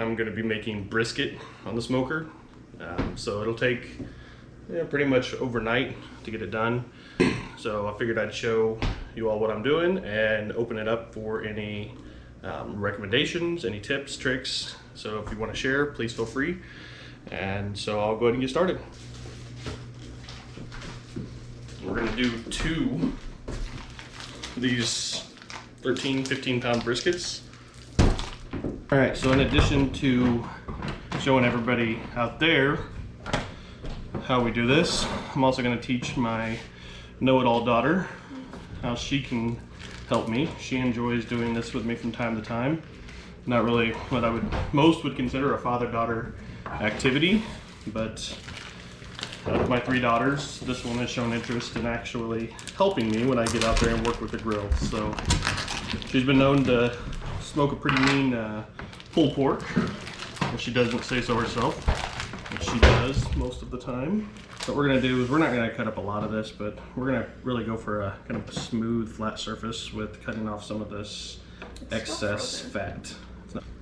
I'm going to be making brisket on the smoker. So it'll take pretty much overnight to get it done. So I figured I'd show you all what I'm doing and open it up for any recommendations, any tips, tricks. So if you want to share, please feel free. And so I'll go ahead and get started. We're going to do 2 of these 15 pound briskets. All right, so in addition to showing everybody out there how we do this, I'm also going to teach my know-it-all daughter how she can help me. She enjoys doing this with me from time to time. Not really what I would most consider a father-daughter activity, but out of my 3 daughters, this one has shown interest in actually helping me when I get out there and work with the grill. So she's been known to smoke a pretty mean pulled pork, if she doesn't say so herself, which she does most of the time. What we're going to do is we're not going to cut up a lot of this, but we're going to really go for a kind of a smooth, flat surface with cutting off some of this excess fat.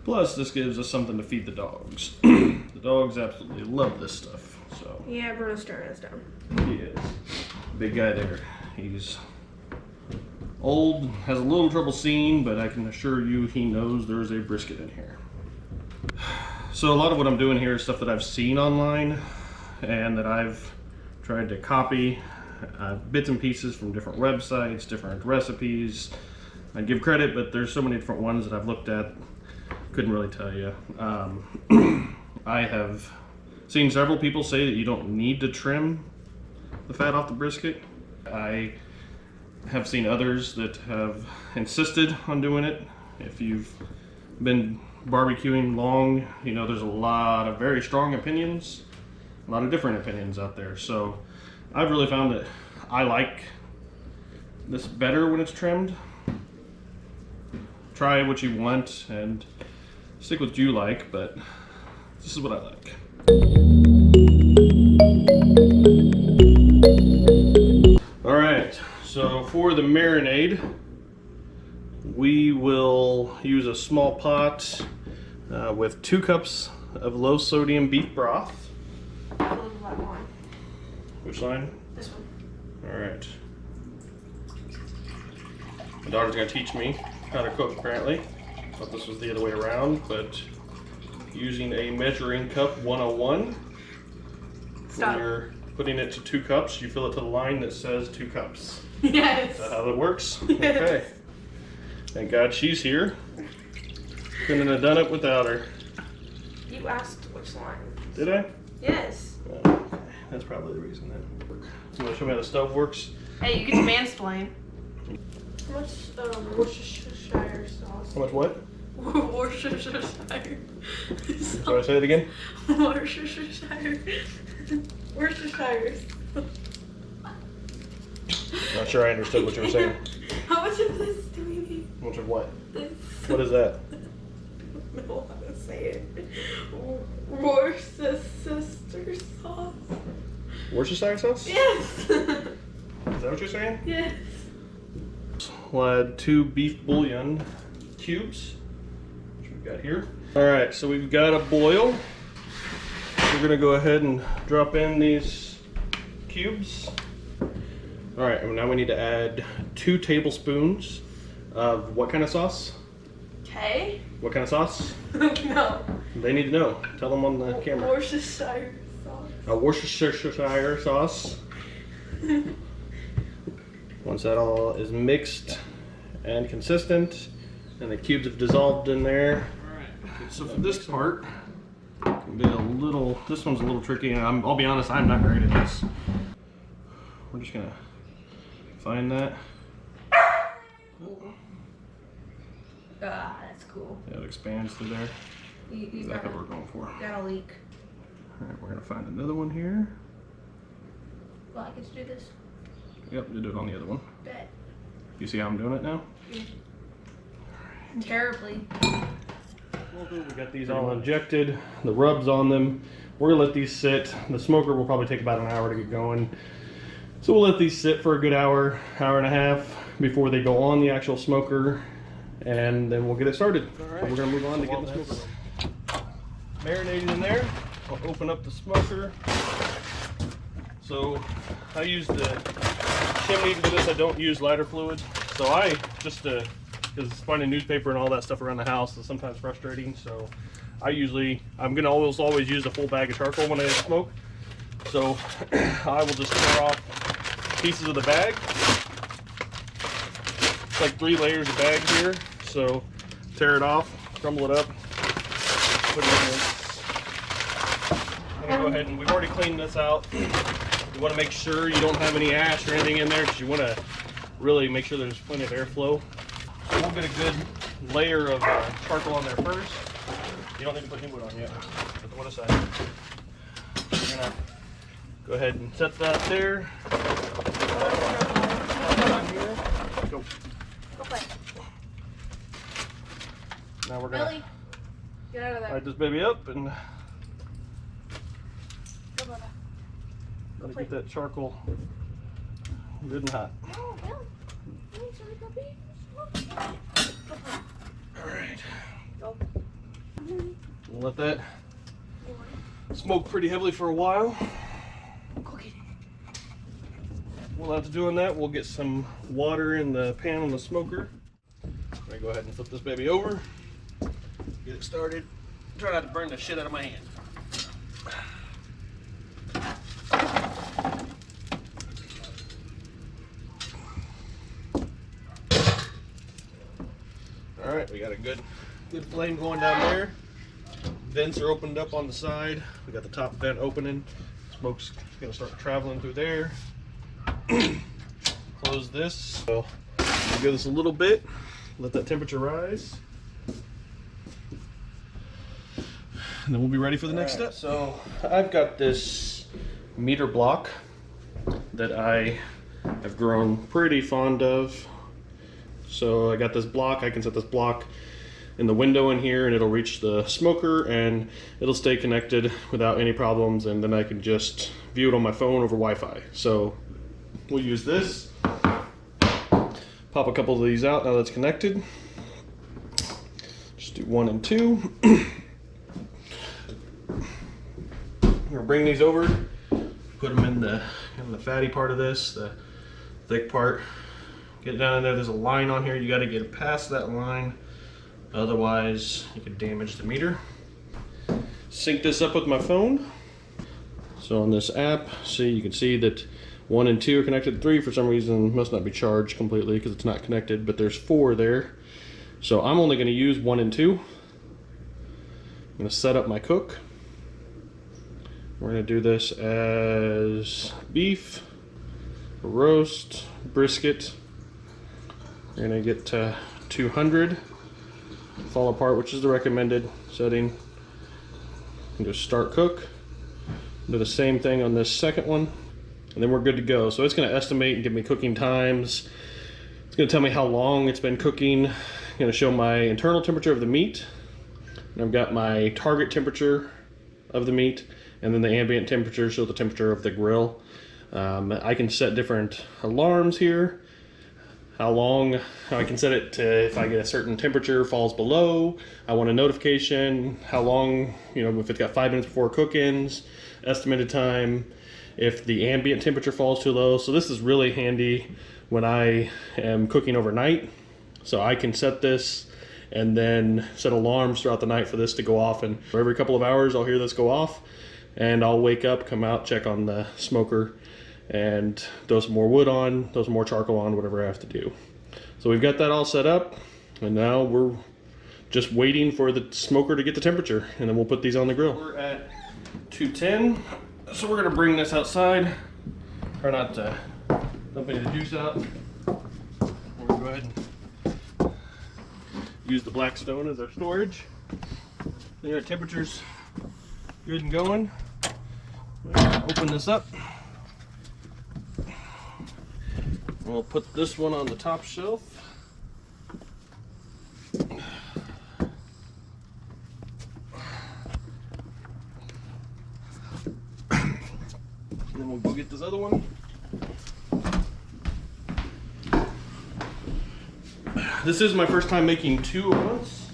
Plus, this gives us something to feed the dogs. The dogs absolutely love this stuff. So yeah, Bruno's staring us down. He is. Big guy there. He's old, has a little trouble seeing, but I can assure you he knows there's a brisket in here. So a lot of what I'm doing here is stuff that I've seen online and that I've tried to copy, bits and pieces from different websites, different recipes. I give credit, but there's so many different ones that I've looked at, couldn't really tell you. I have seen several people say that you don't need to trim the fat off the brisket. I have seen others that have insisted on doing it. If you've been barbecuing long, you know there's a lot of very strong opinions, a lot of different opinions out there. So I've really found that I like this better when it's trimmed. Try what you want and stick with what you like, but this is what I like. All right, so for the marinade, we will use a small pot with 2 cups of low sodium beef broth. Which line? This one. All right. My daughter's gonna teach me how to cook, apparently. Thought this was the other way around, but using a measuring cup 101. Stop. When you're putting it to 2 cups, you fill it to the line that says 2 cups. Yes. Is that how that works? Yes. Okay. Thank God she's here. Couldn't have done it without her. You asked which line. Did I? Yes. Okay. That's probably the reason then. You want to show me how the stove works? Hey, you get to mansplain. How much Worcestershire sauce? How much what? Worcestershire. Sorry, say it again? Worcestershire. Worcestershire. Not sure I understood what you were saying. How much of this do we need? How much of what? This. What is that? I don't know how to say it. Worcestershire sauce. Worcestershire sauce? Yes. Is that what you're saying? Yes. We'll add 2 beef bouillon cubes, which we've got here. All right, so we've got a boil. We're gonna go ahead and drop in these cubes. All right, and now we need to add 2 tablespoons of what kind of sauce? Okay. What kind of sauce? No. They need to know. Tell them on the camera. Worcestershire sauce. A Worcestershire sauce. Once that all is mixed and consistent, and the cubes have dissolved in there. All right. So for this part, can be this one's a little tricky, and I'll be honest, I'm not great at this. We're just gonna find that. Ah, that's cool. Yeah, it expands through there. You Exactly what we're going for. got a leak. All right, we're gonna find another one here. Well, I get to do this. Yep, you do it on the other one. Bet. You see how I'm doing it now? Yeah. Terribly. We got these all injected, the rubs on them. We're gonna let these sit. The smoker will probably take about an hour to get going. So we'll let these sit for a good hour, hour and a half before they go on the actual smoker, and then we'll get it started. All right. So we're gonna move on to getting the smoker. marinating in there. I'll open up the smoker. So I use the chimney to do this. I don't use lighter fluid. So I just because finding newspaper and all that stuff around the house is sometimes frustrating. So I'm gonna always use a full bag of charcoal when I smoke. So I will just tear off pieces of the bag. It's like 3 layers of bags here. So tear it off, crumble it up, put it in this. I'm gonna go ahead and we've already cleaned this out. You want to make sure you don't have any ash or anything in there because you want to really make sure there's plenty of airflow. So we'll get a good layer of charcoal on there first. You don't need to put any wood on yet. Put the wood aside. We're gonna go ahead and set that there. Go. Go play. Now we're gonna Billy, get out of there. light this baby up and Go, Bubba. gotta get that charcoal good and hot. No, Billy. Billy, sorry, puppy. Go play. All right. Go. We'll let that smoke pretty heavily for a while. Go get it. While after doing that, we'll get some water in the pan on the smoker. I'm gonna go ahead and flip this baby over. Get it started. Try not to burn the shit out of my hand. All right, we got a good flame going down there. Vents are opened up on the side. We got the top vent opening. Smoke's gonna start traveling through there. Close this. So we'll give this a little bit. Let that temperature rise. And then we'll be ready for the next step. So I've got this meter block that I have grown pretty fond of. So I got this block. I can set this block in the window in here and it'll reach the smoker and it'll stay connected without any problems, and then I can just view it on my phone over Wi-Fi. So we'll use this. Pop a couple of these out now that's connected. Just do 1 and 2. I'm gonna bring these over, put them in the fatty part of this, the thick part. Get down in there. There's a line on here. You got to get past that line, otherwise you could damage the meter. Sync this up with my phone. So on this app, you can see that 1 and 2 are connected. 3 for some reason must not be charged completely because it's not connected, but there's 4 there. So I'm only going to use 1 and 2. I'm going to set up my cook. We're going to do this as beef, roast, brisket. We're going to get to 200. Fall apart, which is the recommended setting. And just start cook. Do the same thing on this second one. And then we're good to go. So it's going to estimate and give me cooking times. It's going to tell me how long it's been cooking. I'm going to show my internal temperature of the meat. And I've got my target temperature of the meat. And then the ambient temperature shows the temperature of the grill. I can set different alarms here. How long I can set it to, if I get a certain temperature falls below, I want a notification. How long, if it's got 5 minutes before cook-ins, estimated time, if the ambient temperature falls too low. So this is really handy when I am cooking overnight. So I can set this and then set alarms throughout the night for this to go off. And for every couple of hours, I'll hear this go off. And I'll wake up, come out, check on the smoker, and throw some more wood on, throw some more charcoal on, whatever I have to do. So we've got that all set up, and now we're just waiting for the smoker to get the temperature, and then we'll put these on the grill. We're at 210, so we're gonna bring this outside. Try not to dump any of the juice out. We're gonna go ahead and use the black stone as our storage. There, our temperature's good and going. Open this up. We'll put this one on the top shelf. And then we'll go get this other one. This is my first time making 2 at once.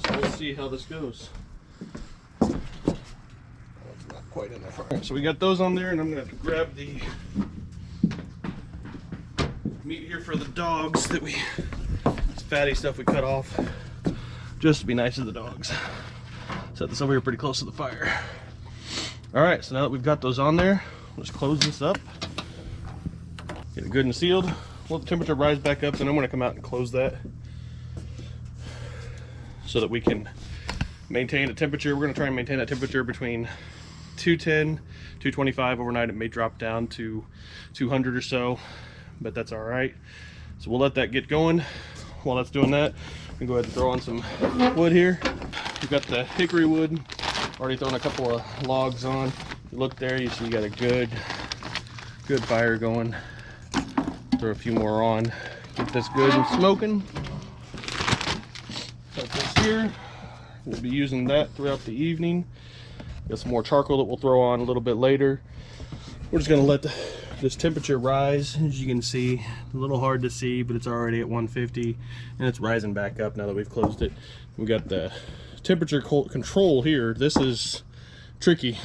So we'll see see how this goes. Oh, it's not quite in there. All right, so we got those on there, and I'm gonna have to grab the meat here for the dogs that this fatty stuff we cut off, just to be nice to the dogs. Set this over here pretty close to the fire. All right, so now that we've got those on there, let's close this up. Get it good and sealed. Let the temperature rise back up, then I'm gonna come out and close that so that we can maintain a temperature. We're gonna try and maintain that temperature between 210, 225 overnight. It may drop down to 200 or so, but that's all right. So we'll let that get going. While that's doing that, we can go ahead and throw on some wood here. We've got the hickory wood, already thrown a couple of logs on. You look there, you see you got a good fire going. Throw a few more on, get this good and smoking. Got this here. We'll be using that throughout the evening. Got some more charcoal that we'll throw on a little bit later. We're just gonna let this temperature rise. As you can see, a little hard to see, but it's already at 150, and it's rising back up now that we've closed it. We got the temperature control here. This is tricky.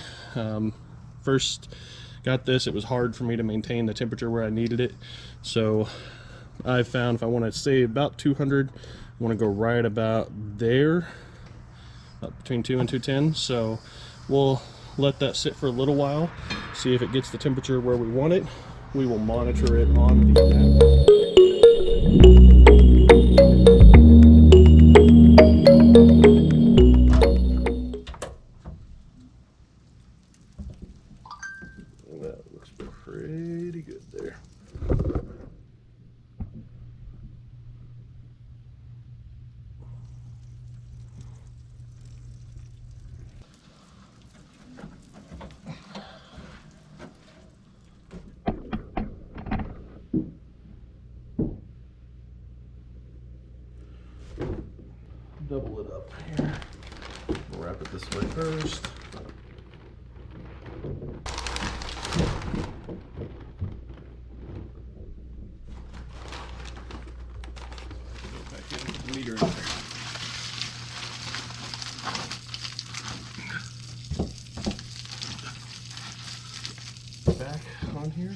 First got this, it was hard for me to maintain the temperature where I needed it. So I found if I want to stay about 200, I want to go right about there, about between 2 and 210. So we'll let that sit for a little while, see if it gets the temperature where we want it. We will monitor it on the map. That looks pretty good there. Double it up here. We'll wrap it this way first. Go back in, put the meter in there. Back on here.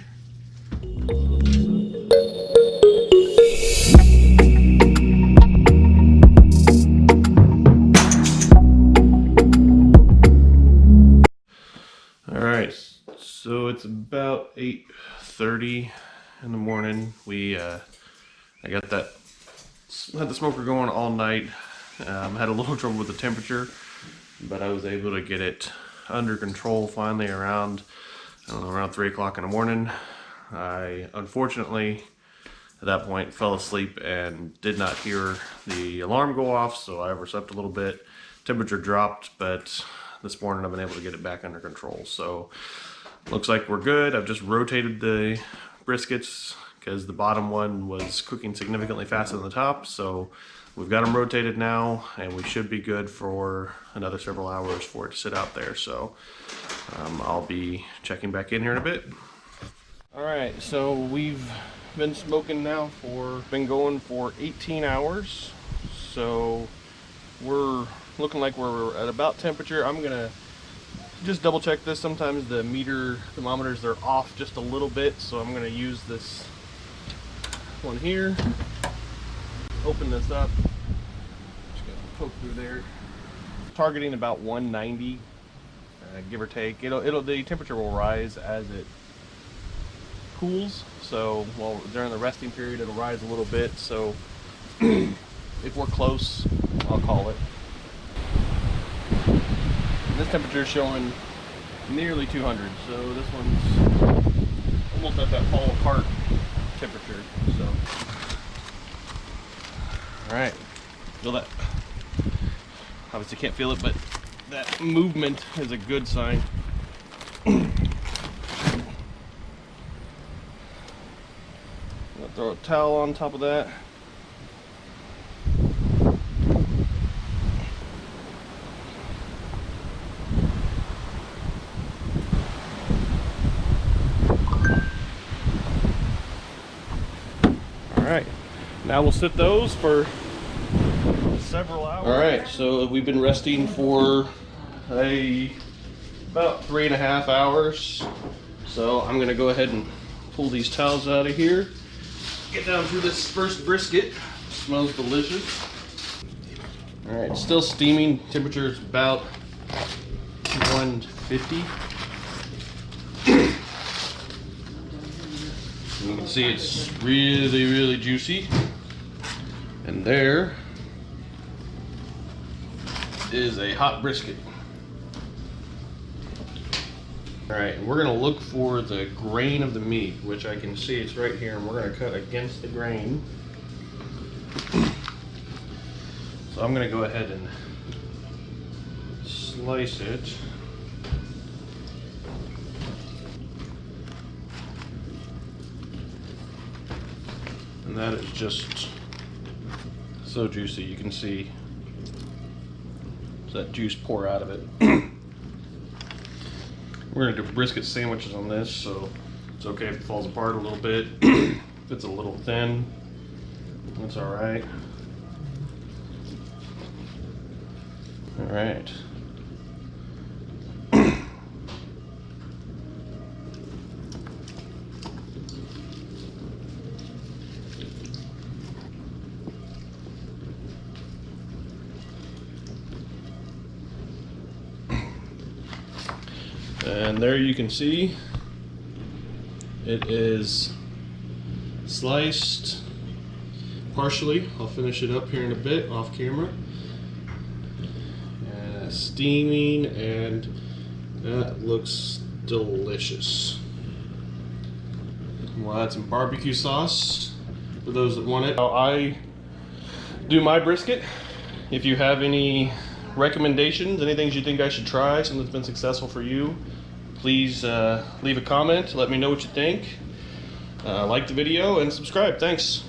So it's about 8:30 in the morning. I had the smoker going all night. Had a little trouble with the temperature, but I was able to get it under control finally around 3 o'clock in the morning. I unfortunately at that point fell asleep and did not hear the alarm go off, so I overslept a little bit. Temperature dropped, but this morning I've been able to get it back under control. So looks like we're good. I've just rotated the briskets because the bottom one was cooking significantly faster than the top. So we've got them rotated now, and we should be good for another several hours for it to sit out there. So I'll be checking back in here in a bit. All right, so we've been smoking now been going for 18 hours. So we're looking like we're at about temperature. I'm gonna just double check this. Sometimes the thermometers, they're off just a little bit, so I'm going to use this one here. Open this up. Just going to poke through there. Targeting about 190, give or take. The temperature will rise as it cools. So, during the resting period, it'll rise a little bit. So, if we're close, I'll call it. This temperature is showing nearly 200, so this one's almost at that fall apart temperature. So, all right, feel that? Obviously can't feel it, but that movement is a good sign. I'm gonna throw a towel on top of that. All right, now we'll sit those for several hours. All right, so we've been resting for about 3.5 hours. So I'm gonna go ahead and pull these towels out of here. Get down to this first brisket. Smells delicious. All right, still steaming. Temperature is about 150. You can see it's really, really juicy. And there is a hot brisket. All right, and we're gonna look for the grain of the meat, which I can see it's right here, and we're gonna cut against the grain. So I'm gonna go ahead and slice it. And that is just so juicy. You can see that juice pour out of it. We're gonna do brisket sandwiches on this, so it's okay if it falls apart a little bit. If it's a little thin, that's all right. All right. And there you can see it is sliced partially. I'll finish it up here in a bit off camera. Steaming, and that looks delicious. We'll add some barbecue sauce for those that want it. How I do my brisket. If you have any recommendations, any things you think I should try, something that's been successful for you, please leave a comment. Let me know what you think. Like the video and subscribe. Thanks.